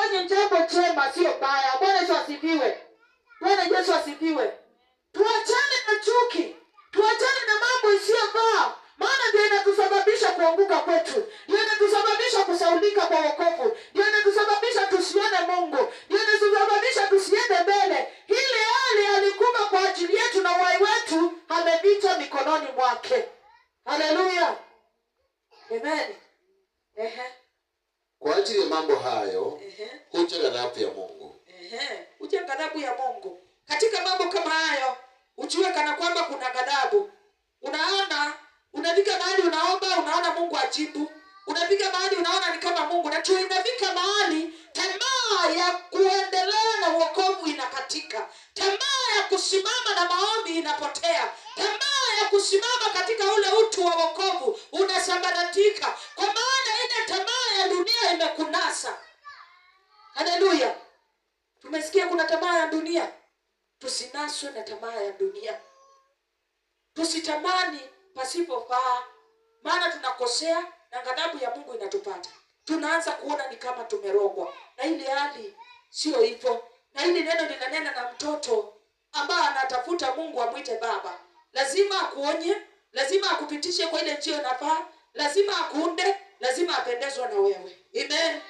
Tufanye jambo jema, sio baya. Bwana Yesu asifiwe. Bwana Yesu asifiwe. Tuachane na chuki. Tuachane na mambo isiyofaa. Maana ndio inatusababisha kuanguka kwetu. Ndio inatusababisha kusaulika kwa wokovu. Ndio inatusababisha tusione Mungu. Ndio inatusababisha tusiende mbele. Ile hali alikufa kwa ajili yetu na uhai wetu ameficha mikononi mwake. Haleluya. Amen. Kwa ajili ya mambo hayo, huja ghadhabu ya Mungu. Huja ghadhabu ya Mungu. Katika mambo kama hayo, ujue kana kwamba kuna ghadhabu. Unaona, unafika mahali unaomba, unaona Mungu ajibu. Unafika mahali unaona ni kama Mungu. Na tu inafika mahali tamaa ya kuendelea na wokovu inakatika. Tamaa ya kusimama na maombi inapotea. Tamaa ya kusimama katika ule utu wa wokovu unasambaratika. Kwa maana ile tamaa ya dunia imekunasa. Haleluya. Tumesikia kuna tamaa ya dunia. Tusinaswe na tamaa ya dunia. Tusitamani pasipofaa, maana tunakosea na ghadhabu ya Mungu inatupata. Tunaanza kuona ni kama tumerogwa. Na ile hali sio hivyo. Na ile neno linanena na mtoto ambaye anatafuta Mungu amwite baba. Lazima akuonye, lazima akupitishe kwa ile njia inafaa, lazima akunde, lazima apendezwe na wewe. Amen.